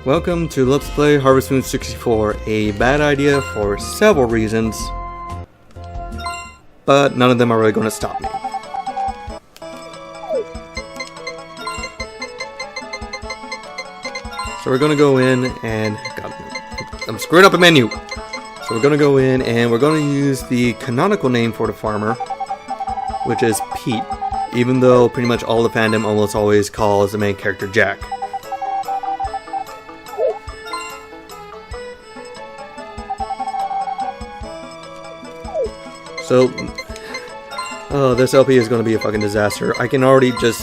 Welcome to Let's Play Harvest Moon 64, a bad idea for several reasons, but none of them are really going to stop me. So we're going to go in and... God, I'm screwing up a menu! So we're going to go in and we're going to use the canonical name for the farmer, which is Pete, even though pretty much all the fandom almost always calls the main character Jack. So, this LP is going to be a fucking disaster. I can already just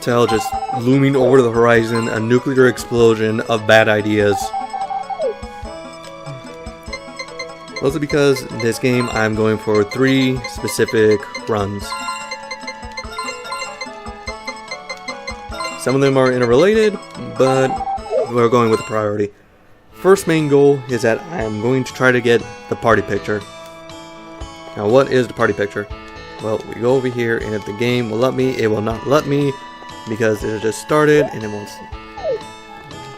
tell, just looming over the horizon, a nuclear explosion of bad ideas. Also because in this game I'm going for 3 specific runs. Some of them are interrelated, but we're going with the priority. First main goal is that I am going to try to get the party picture. Now what is the party picture? Well, we go over here and if the game will let me, it will not let me because it just started and it wants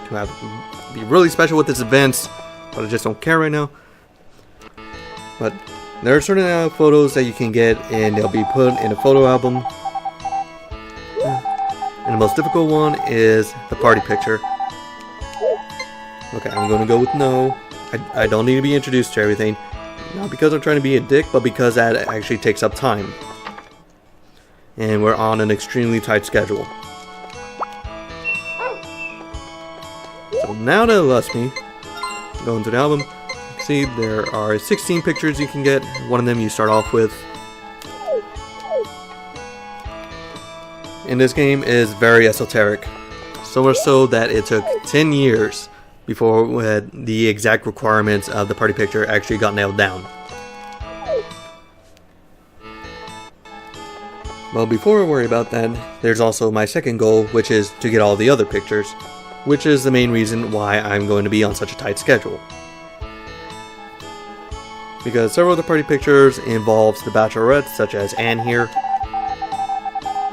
to be really special with its events, but I just don't care right now. But there are certain photos that you can get and they'll be put in a photo album. And the most difficult one is the party picture. Okay, I'm going to go with no. I don't need to be introduced to everything. Not because I'm trying to be a dick, but because that actually takes up time. And we're on an extremely tight schedule. So now that it lets me go into the album, see there are 16 pictures you can get. One of them you start off with. And this game is very esoteric. So much so that it took 10 years before the exact requirements of the party picture actually got nailed down. Well, before I worry about that, there's also my second goal, which is to get all the other pictures, which is the main reason why I'm going to be on such a tight schedule. Because several of the party pictures involves the bachelorettes, such as Anne here,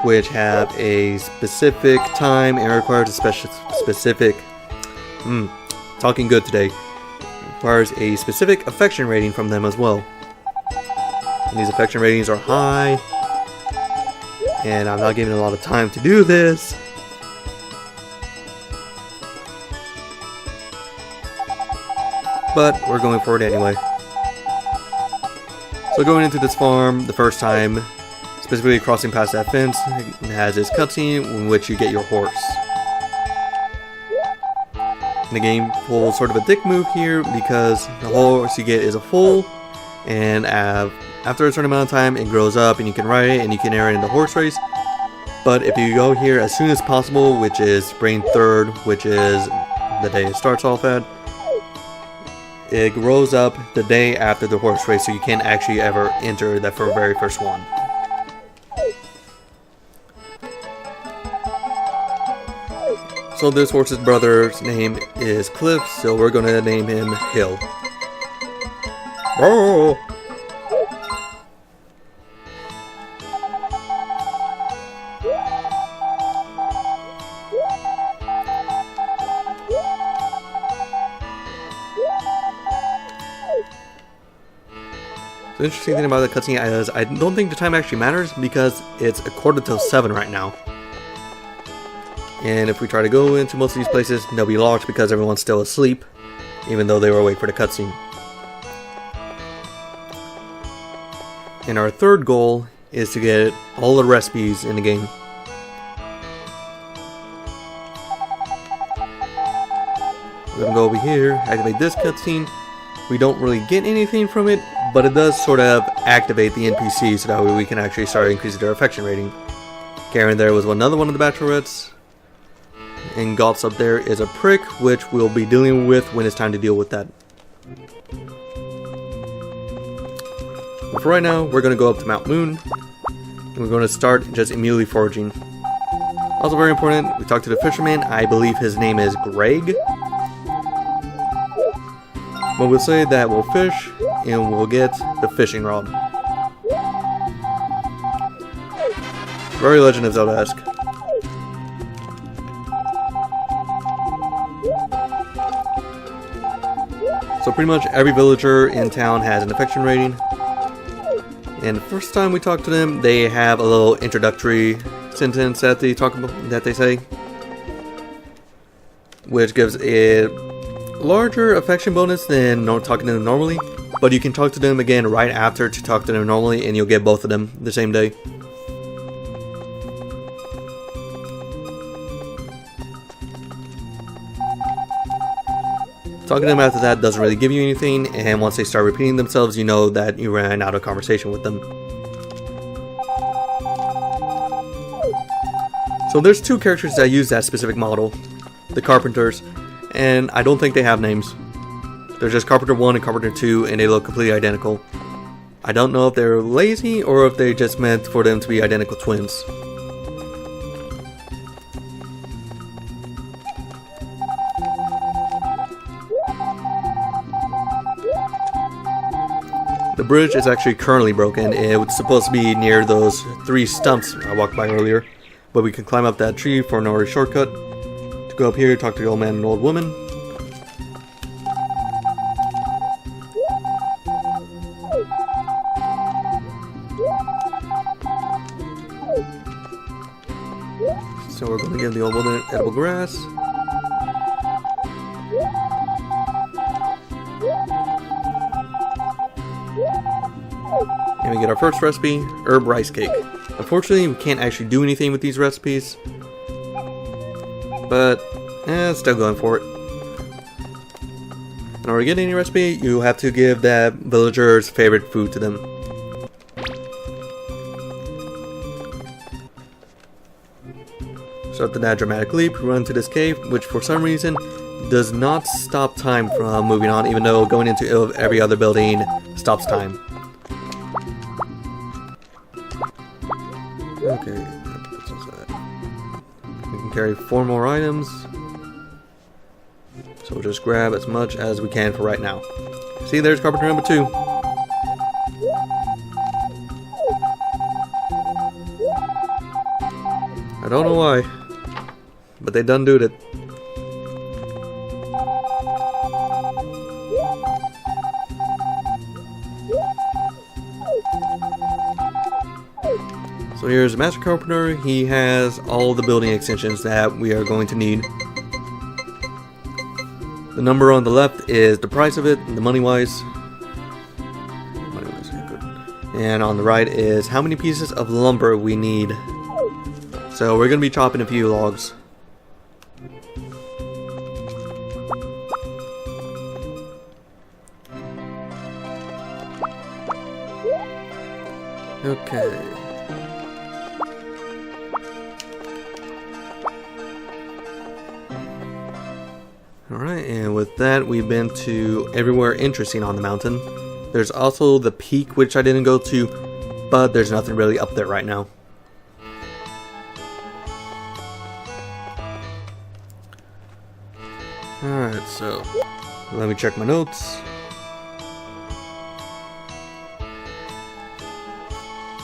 which have a specific time and requires a specific talking good today. Requires a specific affection rating from them as well. And these affection ratings are high. And I'm not giving a lot of time to do this. But we're going for it anyway. So going into this farm the first time, specifically crossing past that fence, it has this cutscene in which you get your horse. The game pulls sort of a dick move here because the horse you get is a foal, and after a certain amount of time it grows up and you can ride it and you can enter in the horse race. But if you go here as soon as possible, which is spring 3rd, which is the day it starts off at, it grows up the day after the horse race, so you can't actually ever enter that very first one. So this horse's brother's name is Cliff, so we're going to name him Hill. Oh! The interesting thing about the cutscene is I don't think the time actually matters because it's 7:15 right now. And if we try to go into most of these places, they'll be locked because everyone's still asleep, even though they were awake for the cutscene. And our third goal is to get all the recipes in the game. We're gonna go over here, activate this cutscene. We don't really get anything from it, but it does sort of activate the NPC so that way we can actually start increasing their affection rating. Karen there was another one of the bachelorettes. And Goth's up there is a prick, which we'll be dealing with when it's time to deal with that. But for right now, we're going to go up to Mount Moon. And we're going to start just immediately foraging. Also very important, we talked to the fisherman. I believe his name is Greg. But we'll say that we'll fish and we'll get the fishing rod. Very Legend of Zelda-esque. So pretty much every villager in town has an affection rating. And the first time we talk to them, they have a little introductory sentence that they say, which gives a larger affection bonus than talking to them normally. But you can talk to them again right after to talk to them normally, and you'll get both of them the same day. Talking to them after that doesn't really give you anything, and once they start repeating themselves, you know that you ran out of conversation with them. So there's two characters that use that specific model, the Carpenters, and I don't think they have names. They're just Carpenter 1 and Carpenter 2, and they look completely identical. I don't know if they're lazy or if they just meant for them to be identical twins. The bridge is actually currently broken. It was supposed to be near those 3 stumps I walked by earlier, but we can climb up that tree for an already shortcut to go up here, talk to the old man and old woman. So we're going to give the old woman edible grass. And we get our first recipe, herb rice cake. Unfortunately, we can't actually do anything with these recipes, but still going for it. In order to get any recipe, you have to give that villager's favorite food to them. So after that dramatic leap, we run to this cave, which for some reason does not stop time from moving on, even though going into every other building stops time. Okay, we can carry 4 more items, so we'll just grab as much as we can for right now. See, there's Carpenter number 2. I don't know why, but they done doed it. So here's Master Carpenter. He has all the building extensions that we are going to need. The number on the left is the price of it, the money-wise. And on the right is how many pieces of lumber we need. So we're going to be chopping a few logs. Okay. Alright, and with that, we've been to everywhere interesting on the mountain. There's also the peak, which I didn't go to, but there's nothing really up there right now. Alright, so let me check my notes.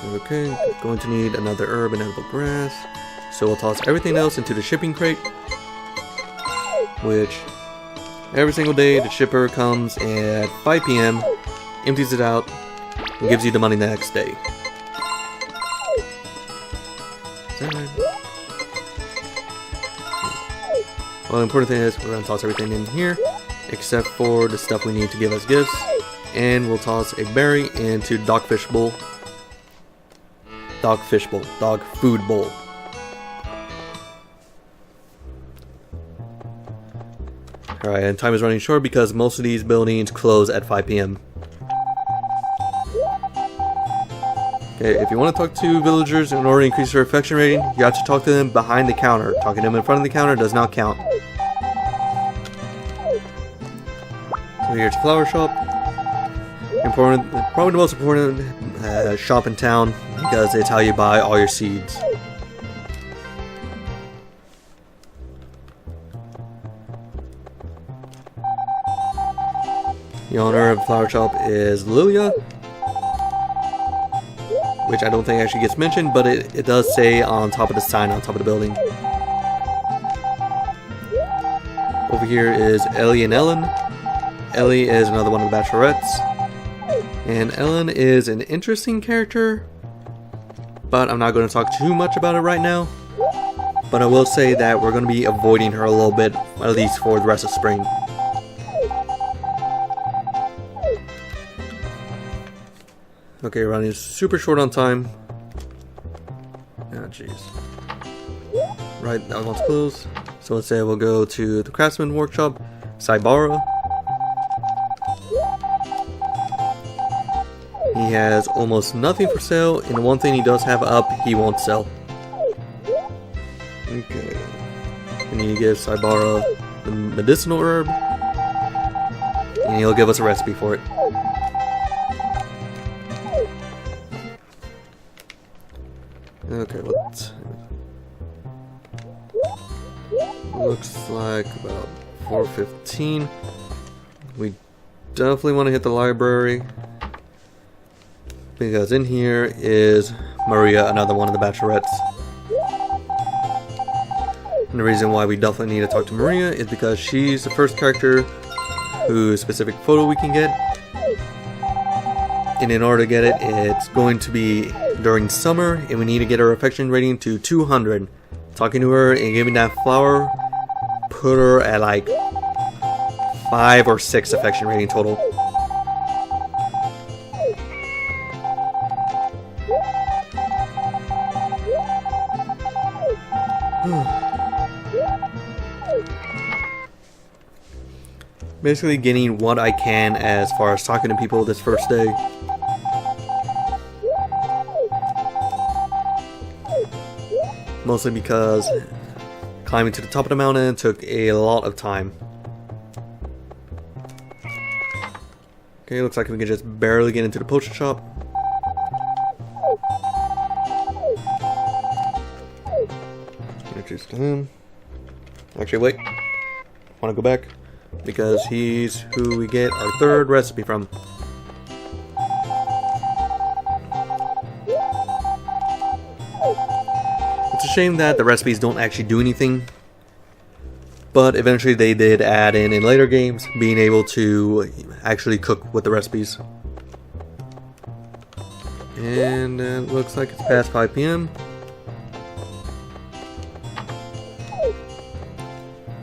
Okay, going to need another herb and edible grass. So we'll toss everything else into the shipping crate, which every single day the shipper comes at 5 PM, empties it out, and gives you the money the next day. Is that right? Well, the important thing is we're going to toss everything in here, except for the stuff we need to give as gifts, and we'll toss a berry into dog food bowl. Alright, and time is running short because most of these buildings close at 5 PM. Okay, if you want to talk to villagers in order to increase their affection rating, you have to talk to them behind the counter. Talking to them in front of the counter does not count. So here's the flower shop. Important, probably the most important shop in town because it's how you buy all your seeds. The owner of the flower shop is Lilia, which I don't think actually gets mentioned, but it does say on top of the sign on top of the building. Over here is Ellie and Ellen. Ellie is another one of the bachelorettes, and Ellen is an interesting character, but I'm not going to talk too much about it right now. But I will say that we're going to be avoiding her a little bit, at least for the rest of spring. Okay, running super short on time. Ah, jeez. Right, that one's closed. So let's say we'll go to the Craftsman Workshop, Saibara. He has almost nothing for sale, and the one thing he does have up, he won't sell. Okay. We need to give Saibara the medicinal herb, and he'll give us a recipe for it. Okay, let's... Looks like about 4:15. We definitely want to hit the library, because in here is Maria, another one of the bachelorettes. And the reason why we definitely need to talk to Maria is because she's the first character whose specific photo we can get. And in order to get it, it's going to be during summer, and we need to get her affection rating to 200. Talking to her and giving that flower put her at like 5 or 6 affection rating total. Basically getting what I can as far as talking to people this first day. Mostly because climbing to the top of the mountain took a lot of time. Okay, looks like we can just barely get into the potion shop. Introduce to him. Actually, wait. I want to go back because he's who we get our third recipe from. It's a shame that the recipes don't actually do anything, but eventually they did add in later games being able to actually cook with the recipes. And it looks like it's past 5 p.m.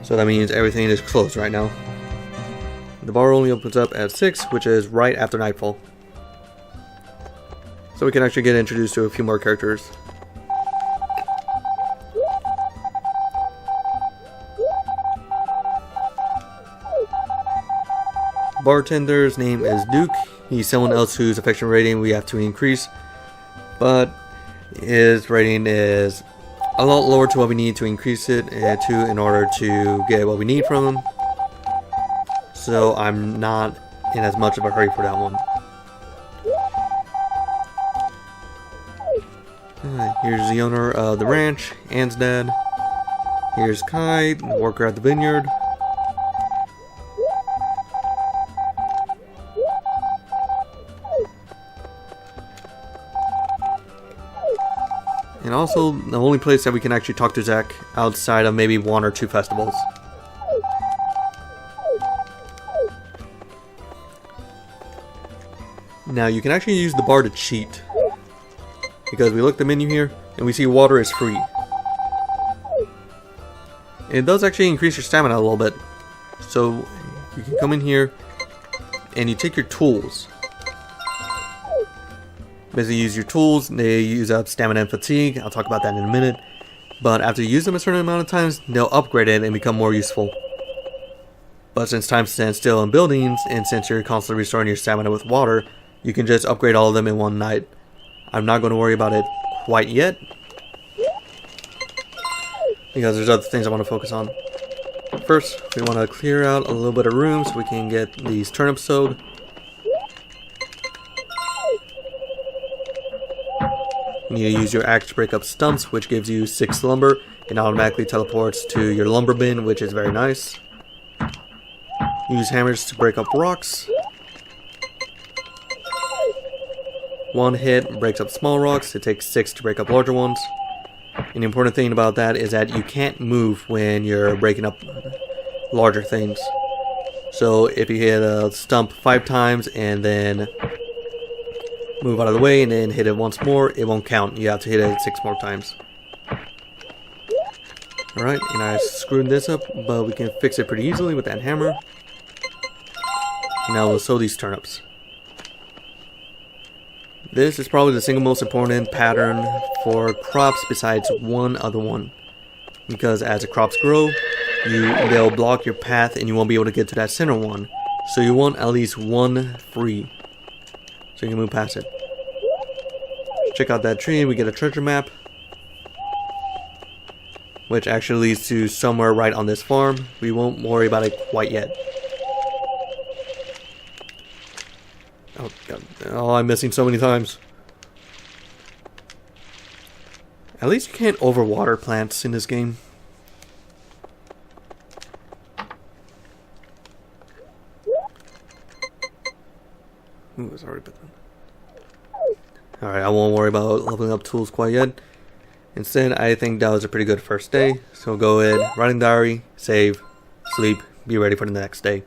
So that means everything is closed right now. The bar only opens up at 6, which is right after nightfall. So we can actually get introduced to a few more characters. Bartender's name is Duke. He's someone else whose affection rating we have to increase, but his rating is a lot lower to what we need to increase it to in order to get what we need from him. So I'm not in as much of a hurry for that one. Here's the owner of the ranch, Anne's dad. Here's Kai, the worker at the vineyard. And also the only place that we can actually talk to Zach outside of maybe 1 or 2 festivals. Now you can actually use the bar to cheat, because we look at the menu here and we see water is free. It does actually increase your stamina a little bit, so you can come in here and you take your tools. Basically use your tools, they use up stamina and fatigue. I'll talk about that in a minute. But after you use them a certain amount of times, they'll upgrade it and become more useful. But since time stands still in buildings, and since you're constantly restoring your stamina with water, you can just upgrade all of them in one night. I'm not going to worry about it quite yet, because there's other things I want to focus on. First, we want to clear out a little bit of room so we can get these turnips sowed. You need to use your axe to break up stumps, which gives you 6 lumber and automatically teleports to your lumber bin, which is very nice. Use hammers to break up rocks. 1 hit breaks up small rocks. It takes 6 to break up larger ones. And the important thing about that is that you can't move when you're breaking up larger things. So if you hit a stump 5 times and then move out of the way and then hit it once more, it won't count. You have to hit it 6 more times. Alright, and I screwed this up, but we can fix it pretty easily with that hammer. Now we'll sow these turnips. This is probably the single most important pattern for crops besides one other one. Because as the crops grow, they'll block your path and you won't be able to get to that center one. So you want at least one free, so you can move past it. Check out that tree and we get a treasure map, which actually leads to somewhere right on this farm. We won't worry about it quite yet. Oh god, oh, I'm missing so many times. At least you can't overwater plants in this game. Ooh, it's already been done. Alright, I won't worry about leveling up tools quite yet. Instead, I think that was a pretty good first day. So go ahead, write in diary, save, sleep, be ready for the next day.